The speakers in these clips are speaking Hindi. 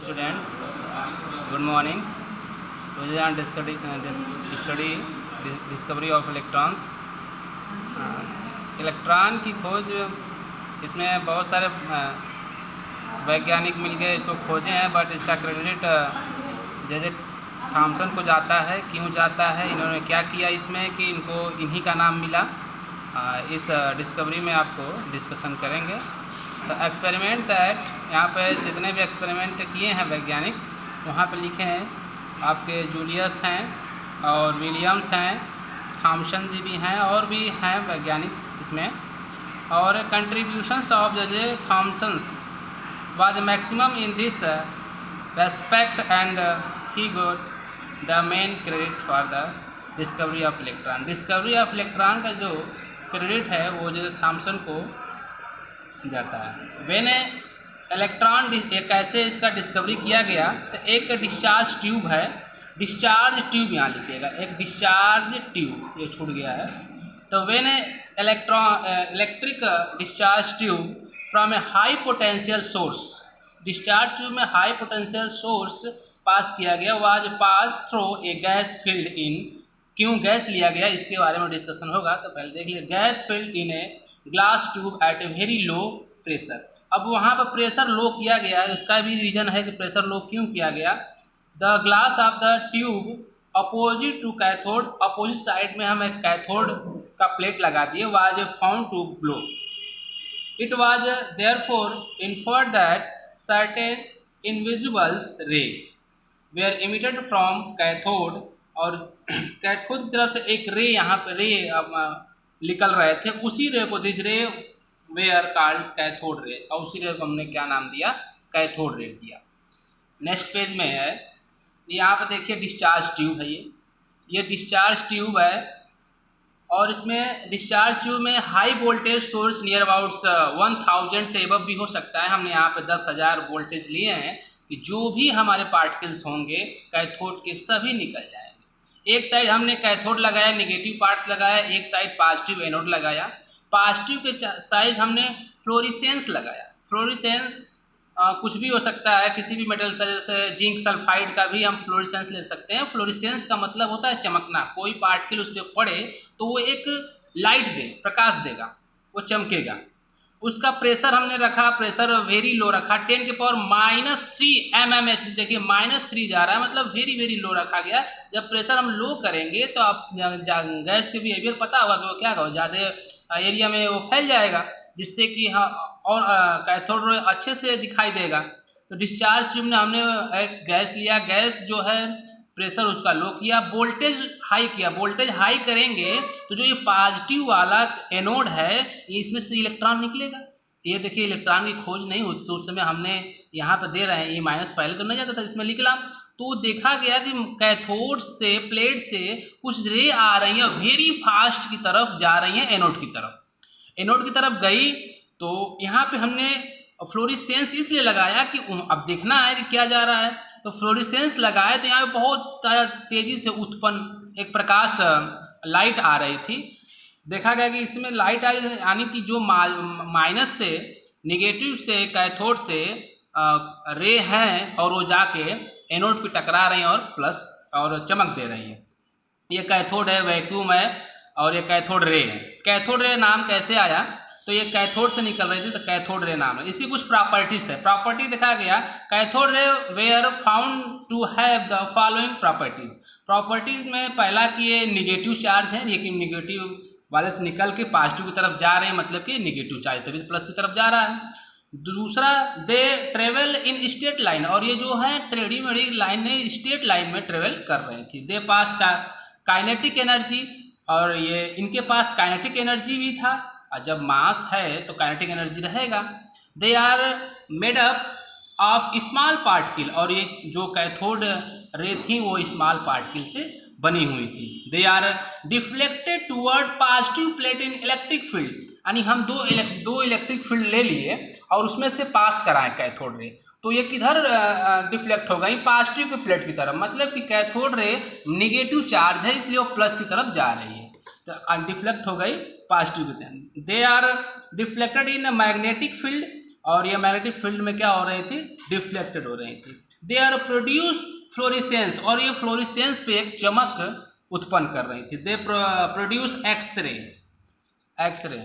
students, good mornings. Today I am discovery of electrons. Electron की खोज, इसमें बहुत सारे वैज्ञानिक मिलकर इसको खोजे हैं, बट इसका क्रेडिट जैसे थॉमसन को जाता है। क्यों जाता है, इन्होंने क्या किया इसमें कि इनको इन्हीं का नाम मिला। इस डिस्कवरी में आपको डिस्कशन करेंगे। तो एक्सपेरिमेंट दैट, यहाँ पे जितने भी एक्सपेरिमेंट किए हैं वैज्ञानिक, वहाँ पे लिखे हैं आपके जूलियस हैं और विलियम्स हैं, थॉमसन जी भी हैं और भी हैं वैज्ञानिक इसमें। और contributions of J J Thomson's was maximum in this respect and he got the main credit for the discovery of electron. Discovery of electron का जो क्रेडिट है वो जो थॉमसन को जाता है। वेन इलेक्ट्रॉन कैसे इसका डिस्कवरी किया गया, तो एक डिस्चार्ज ट्यूब है, डिस्चार्ज ट्यूब यहाँ लिखिएगा, एक डिस्चार्ज ट्यूब, ये छूट गया है। तो when electric discharge tube from A high potential source, discharge tube में हाई पोटेंशियल सोर्स पास किया गया, was pass through a gas field इन। क्यों गैस लिया गया इसके बारे में डिस्कशन होगा, तो पहले देख लीजिए। Gas field in a glass tube at a very low pressure. अब वहाँ पर प्रेशर लो किया गया, इसका भी रीजन है कि प्रेशर लो क्यों किया गया। The glass of the tube opposite to cathode, opposite side में हम एक कैथोड का प्लेट लगा दिए, was a found to glow. It was therefore inferred that certain invisibles ray were emitted from cathode, और कैथोड की तरफ से एक रे, यहाँ पे रे निकल रहे थे, उसी रे को दिस रे वेयर कॉल्ड कैथोड रे, और उसी रे को हमने क्या नाम दिया, कैथोड रे दिया। नेक्स्ट पेज में है, यहाँ पे देखिए डिस्चार्ज ट्यूब है, ये डिस्चार्ज ट्यूब है, और इसमें डिस्चार्ज ट्यूब में high voltage source near about 1000 से एबव भी हो सकता है। हमने यहाँ पे 10,000 वोल्टेज लिए हैं कि जो भी हमारे पार्टिकल्स होंगे कैथोड के सभी निकल जाएंगे। एक साइड हमने कैथोड लगाया, नेगेटिव पार्ट्स लगाया, एक साइड पॉजिटिव एनोड लगाया। पॉजिटिव के साइड हमने फ्लोरिसेंस लगाया। फ्लोरिसेंस कुछ भी हो सकता है, किसी भी मेटल का, जैसे जिंक सल्फाइड का भी हम फ्लोरिसेंस ले सकते हैं। फ्लोरिसेंस का मतलब होता है चमकना, कोई पार्टिकल उस पर पड़े तो वो एक लाइट दे, प्रकाश देगा, वो चमकेगा। उसका प्रेशर हमने रखा, प्रेशर वेरी लो रखा, 10 के पावर -3 mmH, देखिए -3 जा रहा है, मतलब वेरी वेरी लो रखा गया। जब प्रेशर हम लो करेंगे तो आप गैस के बिहेवियर पता होगा कि वो क्या होगा, ज़्यादा एरिया में वो फैल जाएगा, जिससे कि हाँ और कैथोड रे अच्छे से दिखाई देगा। तो डिस्चार्ज ट्यूब में हमने एक गैस लिया, गैस जो है प्रेशर उसका लो किया, वोल्टेज हाई किया। वोल्टेज हाई करेंगे तो जो ये पॉजिटिव वाला एनोड है, इसमें से इलेक्ट्रॉन निकलेगा। ये देखिए इलेक्ट्रॉन की खोज नहीं होती तो उस समय हमने यहाँ पर दे रहे हैं, ये माइनस पहले तो नहीं जाता था, इसमें निकला। तो देखा गया कि कैथोड से, प्लेट से कुछ रे आ रही हैं, वेरी फास्ट की तरफ जा रही हैं एनोड की तरफ। एनोड की तरफ गई तो यहाँ पे हमने फ्लोरिसेंस इसलिए लगाया कि अब देखना है कि क्या जा रहा है। तो फ्लोरिसेंस लगाए तो यहाँ पे बहुत तेज़ी से उत्पन्न एक प्रकाश लाइट आ रही थी। देखा गया कि इसमें लाइट आ रही है, यानी कि जो माइनस से, नेगेटिव से, कैथोड से रे हैं और वो जाके एनोड पे टकरा रही हैं और प्लस और चमक दे रही हैं। ये कैथोड है, वैक्यूम है, और ये कैथोड रे है। कैथोड रे नाम कैसे आया, तो ये कैथोड से निकल रही थी तो कैथोड रे नाम है। इसी कुछ प्रॉपर्टीज है। प्रॉपर्टी देखा गया, cathode ray were found to have the following properties. Properties में पहला कि ये निगेटिव चार्ज है, लेकिन निगेटिव वाले से निकल के पॉजिटिव की तरफ जा रहे हैं, मतलब कि निगेटिव चार्ज तभी प्लस की तरफ जा रहा है। दूसरा, they travel in straight line, और ये जो है टेढ़ी मेढ़ी लाइन में स्ट्रेट लाइन में ट्रेवल कर रही थी। दे पास का काइनेटिक एनर्जी, और ये इनके पास काइनेटिक एनर्जी भी था, और जब मास है तो काइनेटिक एनर्जी रहेगा। They are made up of small particle, और ये जो कैथोड रे थी वो स्मॉल पार्टिकल से बनी हुई थी। They are deflected toward positive plate in electric field, यानी हम दो इलेक्ट्रिक फील्ड ले लिए और उसमें से पास कराएं कैथोड रे, तो ये किधर डिफ्लेक्ट हो गई, पॉजिटिव की प्लेट की तरफ, मतलब कि कैथोड रे निगेटिव चार्ज है इसलिए वो प्लस की तरफ जा रही है, तो डिफ्लेक्ट हो गई पॉजिटिव की तरफ। They are deflected in magnetic field, और ये मैग्नेटिक फील्ड में क्या हो रही थी, डिफ्लेक्टेड हो रही थी। दे आर प्रोड्यूस फ्लोरिसेंस, और ये फ्लोरिसेंस पे एक चमक उत्पन्न कर रही थी। They produce x ray, x ray.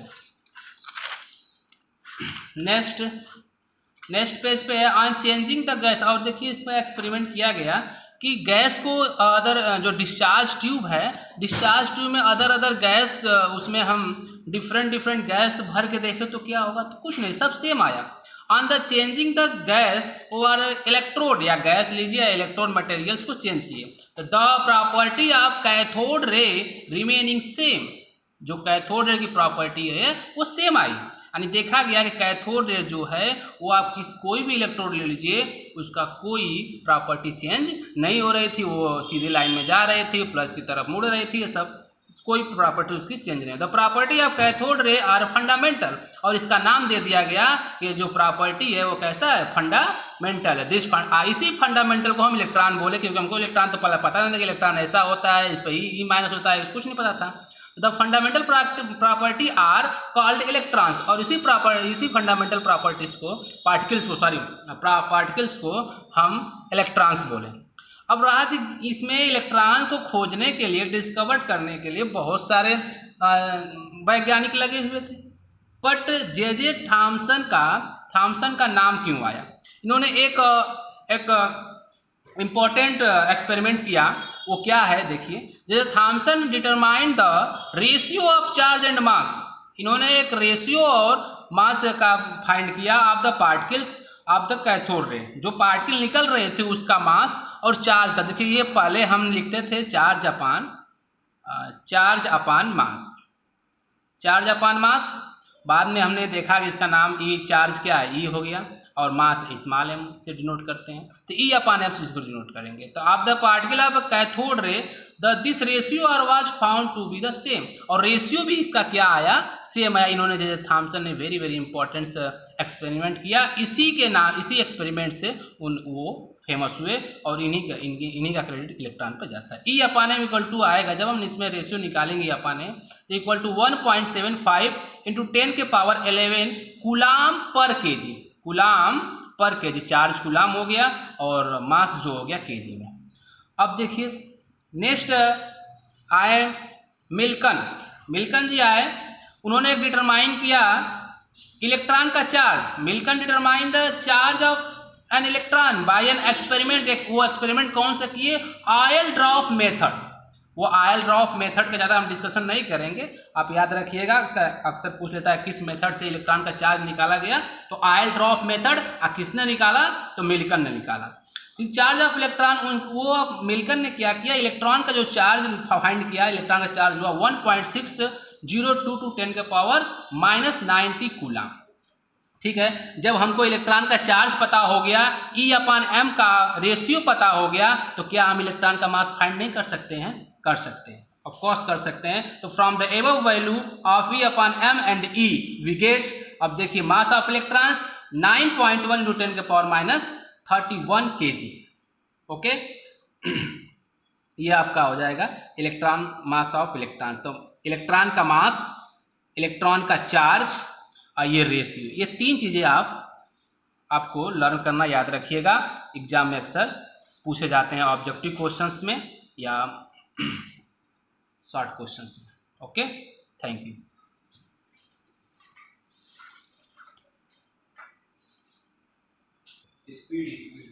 Next page पे है ऑन चेंजिंग द गैस, और देखिए इसमें एक्सपेरिमेंट किया गया कि गैस को अदर जो डिस्चार्ज ट्यूब है, डिस्चार्ज ट्यूब में अदर गैस, उसमें हम डिफरेंट गैस भर के देखें तो क्या होगा, तो कुछ नहीं, सब सेम आया। On the changing the gas और इलेक्ट्रोड, या गैस लीजिए या इलेक्ट्रोड मटेरियल्स को चेंज किए, तो द प्रॉपर्टी ऑफ कैथोड रे रिमेनिंग सेम, जो कैथोड रे की प्रॉपर्टी है वो सेम आई। यानी देखा गया कि कैथोड रे जो है वो आप कोई भी इलेक्ट्रोड ले लीजिए, उसका कोई प्रॉपर्टी चेंज नहीं हो रही थी, वो सीधी लाइन में जा रही थी, प्लस की तरफ मुड़ रही थी, ये सब कोई प्रॉपर्टी उसकी चेंज नहीं। The property of cathode ray are fundamental, और इसका नाम दे दिया गया, ये जो प्रॉपर्टी है वो कैसा है, फंडामेंटल है। इसी फंडामेंटल को हम इलेक्ट्रॉन बोले, क्योंकि हमको इलेक्ट्रॉन तो पहले पता नहीं था कि इलेक्ट्रॉन ऐसा होता है, इस पर ई माइनस होता है, कुछ नहीं पता था। The fundamental property are called electrons, और इसी फंडामेंटल प्रॉपर्टीज को, पार्टिकल्स को हम इलेक्ट्रॉन्स बोले। अब रहा कि इसमें इलेक्ट्रॉन को खोजने के लिए, डिस्कवर करने के लिए बहुत सारे वैज्ञानिक लगे हुए थे, बट जे थॉमसन का नाम क्यों आया? इन्होंने एक इम्पॉर्टेंट एक्सपेरिमेंट किया, वो क्या है देखिए। जैसे Thomson determined the ratio of charge and mass, इन्होंने एक रेशियो और मास का फाइंड किया of the particles of the cathode ray, जो पार्टिकल निकल रहे थे उसका मास और चार्ज का। देखिए ये पहले हम लिखते थे चार्ज अपान मास, बाद में हमने देखा कि इसका नाम ई चार्ज क्या है, ई हो गया, और मास स्मॉल एम से डिनोट करते हैं, तो ई अपान एम से इसको डिनोट करेंगे। तो आप the particle of cathode ray this ratio और was found to be the same, और रेशियो भी इसका क्या आया, सेम आया। इन्होंने जैसे थॉमसन ने वेरी इंपॉर्टेंट एक्सपेरिमेंट किया, इसी एक्सपेरिमेंट से वो फेमस हुए, और इन्हीं का क्रेडिट इलेक्ट्रॉन पर जाता है। ई अपान एम इक्वल टू आएगा, जब हम इसमें रेशियो निकालेंगे अपान एम, तो इक्वल टू 1.75 इंटू 10 के पावर 11 कूलाम पर केजी, कूलाम पर केजी, चार्ज कूलाम हो गया और मास जो हो गया केजी में। अब देखिए नेक्स्ट आए मिल्कन जी आए, उन्होंने डिटरमाइन किया इलेक्ट्रॉन का charge. Millikan determine the charge of an electron by an experiment. वो एक्सपेरिमेंट कौन सा किए, आयल ड्रॉप मेथड। वो आयल ड्रॉप मेथड का ज़्यादा हम डिस्कशन नहीं करेंगे, आप याद रखिएगा, अक्सर पूछ लेता है किस मेथड से इलेक्ट्रॉन का चार्ज निकाला गया, तो आयल ड्रॉप मेथड। किसने निकाला, तो मिल्कन ने निकाला। तो चार्ज ऑफ इलेक्ट्रॉन, वो मिल्कन ने क्या किया, इलेक्ट्रॉन का जो चार्ज फाइंड किया, इलेक्ट्रॉन का चार्ज हुआ 1.602 टू 10 के पावर -90 कूलाम। ठीक है, जब हमको इलेक्ट्रॉन का चार्ज पता हो गया, ई अपान एम का रेशियो पता हो गया, तो क्या हम इलेक्ट्रॉन का मास फाइंड नहीं कर सकते हैं? कर सकते हैं, ऑफ कोर्स कर सकते हैं। तो from the above value of e upon m and e we get, अब देखिए मास ऑफ इलेक्ट्रॉन्स 9.1 टू 10 के पावर -31 kg। ओके ये आपका हो जाएगा इलेक्ट्रॉन, मास ऑफ इलेक्ट्रॉन। तो इलेक्ट्रॉन का मास, इलेक्ट्रॉन का चार्ज और ये रेशियो, ये तीन चीज़ें आपको लर्न करना, याद रखिएगा। एग्जाम में अक्सर पूछे जाते हैं ऑब्जेक्टिव क्वेश्चंस में या शॉर्ट क्वेश्चंस में। Okay, thank you. स्पीड